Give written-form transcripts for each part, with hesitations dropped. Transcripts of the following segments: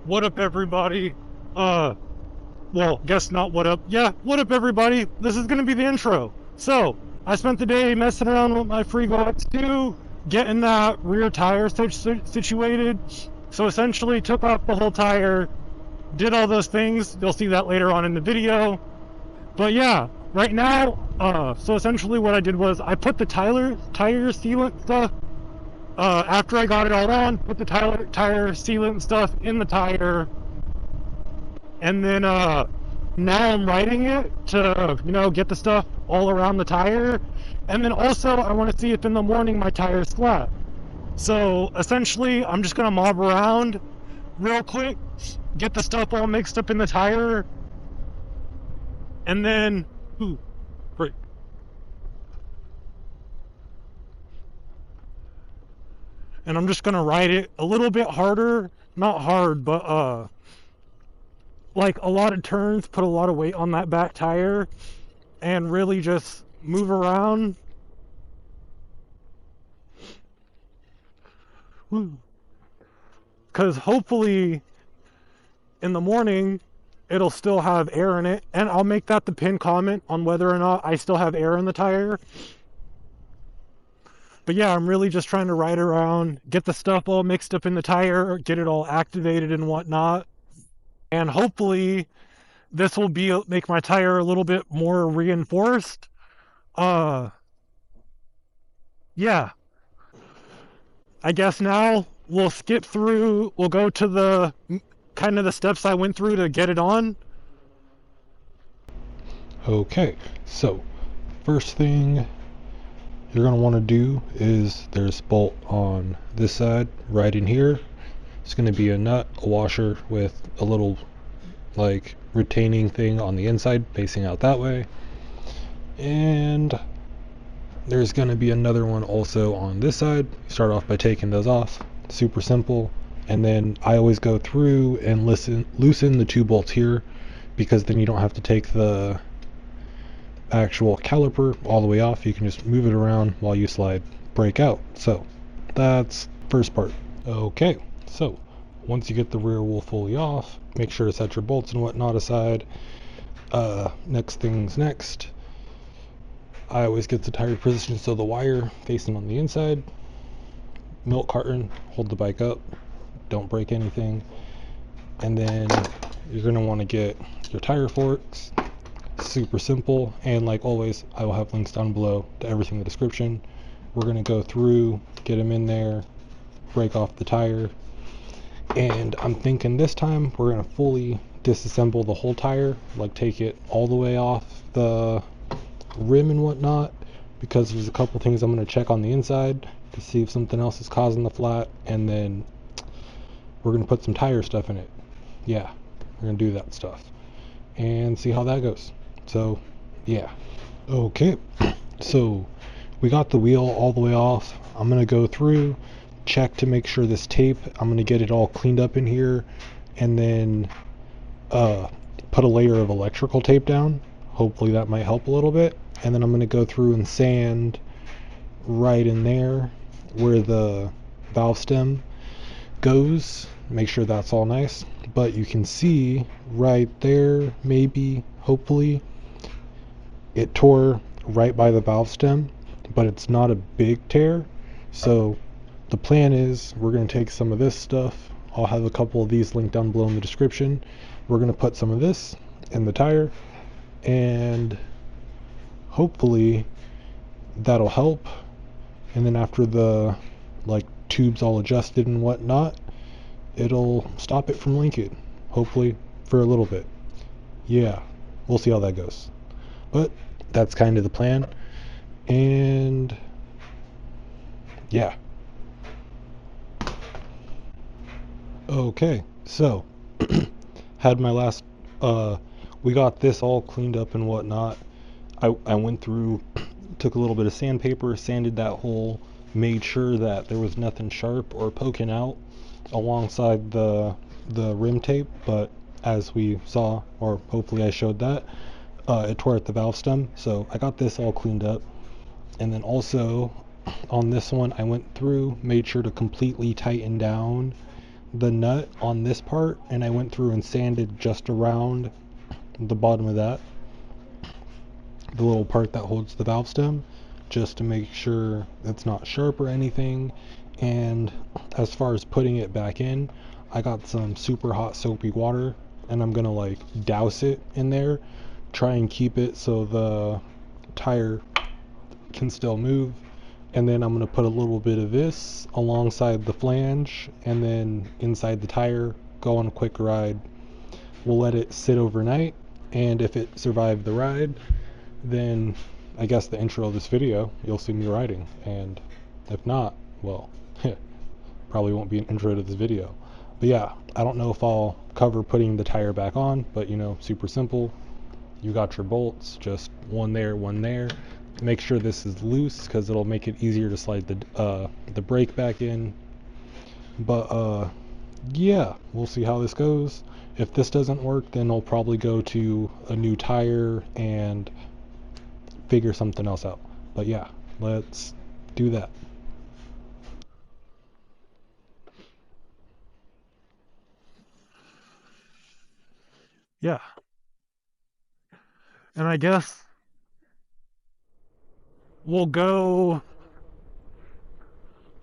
What up, everybody? Well, guess not what up. Yeah, what up, everybody? This is gonna be the intro. So, I spent the day messing around with my FreeGo X2, getting that rear tire situated. So essentially took off the whole tire, did all those things. You'll see that later on in the video. But yeah, right now, so essentially what I did was I put the tire sealant stuff, after I got it all on, put the tire sealant stuff in the tire, and then now I'm riding it to, get the stuff all around the tire. And then also I want to see if in the morning my tire's flat. So essentially I'm just gonna mob around real quick, get the stuff all mixed up in the tire, and then great. And I'm just gonna ride it a little bit harder, not hard, but like a lot of turns, put a lot of weight on that back tire, and really just move around. Because hopefully in the morning it'll still have air in it, and I'll make that the pinned comment on whether or not I still have air in the tire. But yeah, I'm really just trying to ride around, get the stuff all mixed up in the tire, get it all activated and whatnot, and hopefully this will make my tire a little bit more reinforced. Yeah, I guess now we'll skip through, we'll go to the kind of the steps I went through to get it on. Okay, so first thing you're going to want to do is there's a bolt on this side right in here. It's going to be a nut, a washer with a little like retaining thing on the inside facing out that way, and there's going to be another one also on this side. Start off by taking those off, super simple, and then I always go through and loosen the two bolts here, because then you don't have to take the actual caliper all the way off. You can just move it around while you slide brake out. So that's first part. Okay, so once you get the rear wheel fully off, make sure to set your bolts and whatnot aside. Next things next, I always get the tire position so the wire facing on the inside. Milk carton, hold the bike up, don't break anything. And then you're going to want to get your tire forks. Super simple, and like always I will have links down below to everything in the description. We're going to go through, get them in there, break off the tire, and I'm thinking this time we're going to fully disassemble the whole tire, like take it all the way off the rim and whatnot, because there's a couple things I'm going to check on the inside to see if something else is causing the flat, and then we're going to put some tire stuff in it. Yeah, we're going to do that stuff and see how that goes. So yeah, okay, so we got the wheel all the way off. I'm gonna go through, check to make sure this tape, I'm gonna get it all cleaned up in here, and then put a layer of electrical tape down. Hopefully that might help a little bit. And then I'm gonna go through and sand right in there where the valve stem goes, make sure that's all nice. But you can see right there, maybe, hopefully, it tore right by the valve stem, but it's not a big tear. So the plan is we're going to take some of this stuff. I'll have a couple of these linked down below in the description. We're going to put some of this in the tire, and hopefully that'll help. And then after the like tubes all adjusted and whatnot, it'll stop it from leaking, hopefully for a little bit. Yeah, we'll see how that goes, but that's kind of the plan. And yeah, okay, so had my last we got this all cleaned up and whatnot. I went through, took a little bit of sandpaper, sanded that hole, made sure that there was nothing sharp or poking out alongside the rim tape, but as we saw, or hopefully I showed that, it tore at the valve stem. So I got this all cleaned up. And then also on this one I went through, made sure to completely tighten down the nut on this part, and I went through and sanded just around the bottom of that, the little part that holds the valve stem, just to make sure it's not sharp or anything. And as far as putting it back in, I got some super hot soapy water, and I'm gonna like douse it in there, try and keep it so the tire can still move. And then I'm gonna put a little bit of this alongside the flange, and then inside the tire, go on a quick ride. We'll let it sit overnight, and if it survived the ride, then I guess the intro of this video, you'll see me riding. And if not, well, probably won't be an intro to this video. But yeah, I don't know if I'll cover putting the tire back on, but you know, super simple. You got your bolts, just one there, one there. Make sure this is loose because it'll make it easier to slide the brake back in. But yeah, we'll see how this goes. If this doesn't work, then I'll probably go to a new tire and figure something else out. But yeah, let's do that. Yeah. And I guess we'll go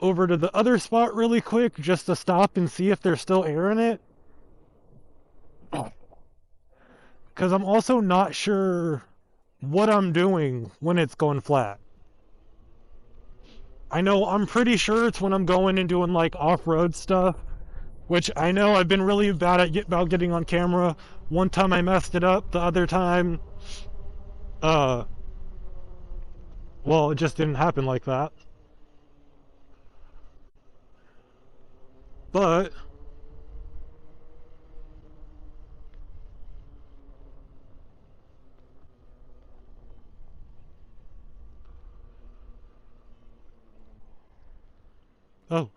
over to the other spot really quick just to stop and see if there's still air in it. Because I'm also not sure what I'm doing when it's going flat. I know I'm pretty sure it's when I'm going and doing like off-road stuff, which I know I've been really bad at about getting on camera. One time I messed it up, the other time, well, it just didn't happen like that. But oh,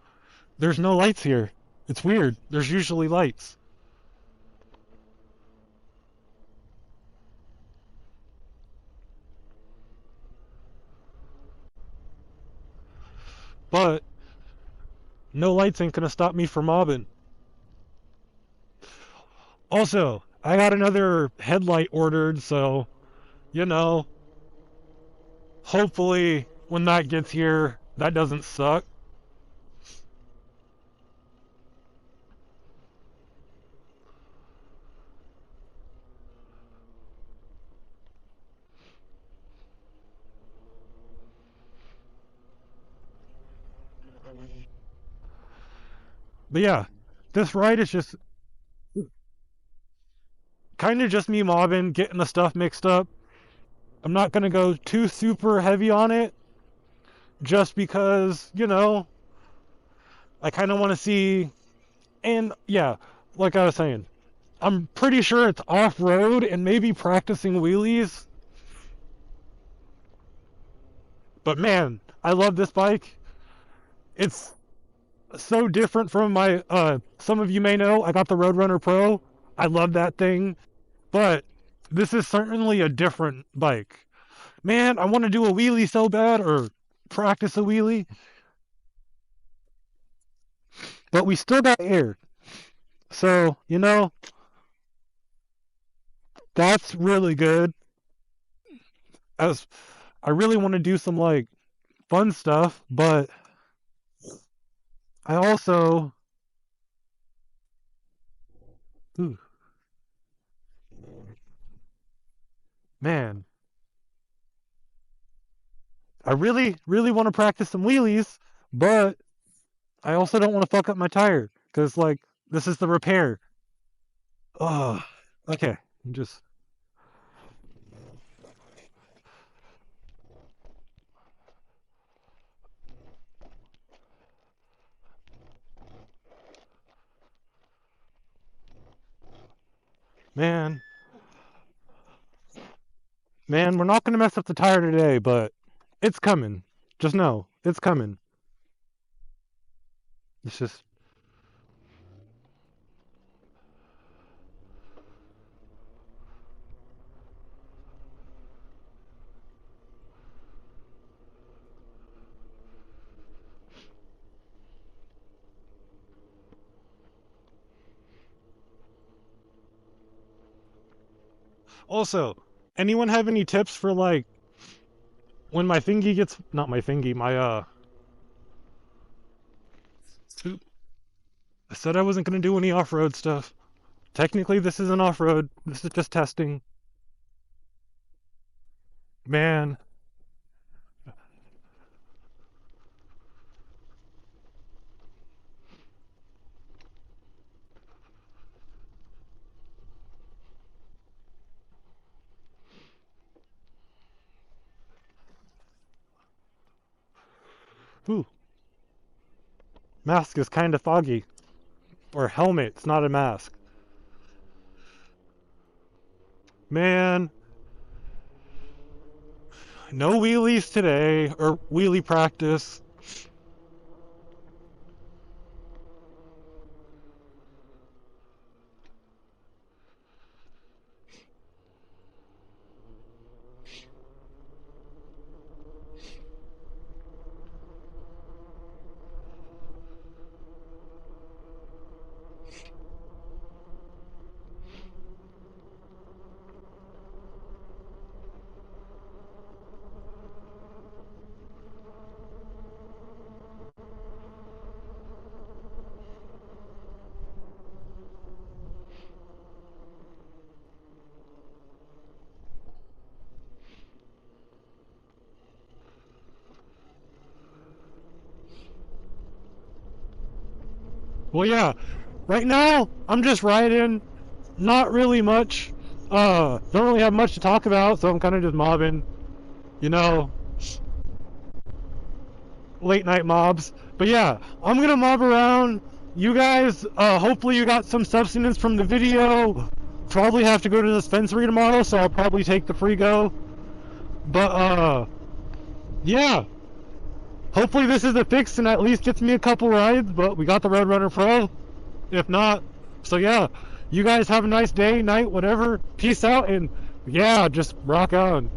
there's no lights here. It's weird. There's usually lights. But no lights ain't gonna stop me from mobbing. Also, I got another headlight ordered, so, you know, hopefully when that gets here, that doesn't suck. But yeah, this ride is just kind of just me mobbing, getting the stuff mixed up. I'm not going to go too super heavy on it just because, you know, I kind of want to see. And yeah, like I was saying, I'm pretty sure it's off-road and maybe practicing wheelies. But man, I love this bike. It's so different from my, some of you may know, I got the RoadRunner Pro. I love that thing. But this is certainly a different bike. Man, I want to do a wheelie so bad, or practice a wheelie. But we still got air. So, you know, that's really good. As I really want to do some like fun stuff, but I also, ooh, man, I really, really want to practice some wheelies, but I also don't want to fuck up my tire because, like, this is the repair. Oh, okay. Just, man, man, we're not going to mess up the tire today, but it's coming. Just know, it's coming. It's just, Also, anyone have any tips for like when my thingy gets, not my thingy, my oop. I said I wasn't gonna do any off-road stuff. Technically this isn't off-road, this is just testing. Man. Ooh. Mask is kinda foggy. Or helmet, it's not a mask. Man. No wheelies today, or wheelie practice. Well, yeah, right now, I'm just riding, not really much, don't really have much to talk about, so I'm kind of just mobbing, you know, late night mobs. But yeah, I'm gonna mob around. You guys, hopefully you got some substance from the video. Probably have to go to the dispensary tomorrow, so I'll probably take the FreeGo. But, yeah. Hopefully this is a fix and at least gets me a couple rides, but we got the RoadRunner Pro. If not, so yeah. You guys have a nice day, night, whatever. Peace out, and yeah, just rock on.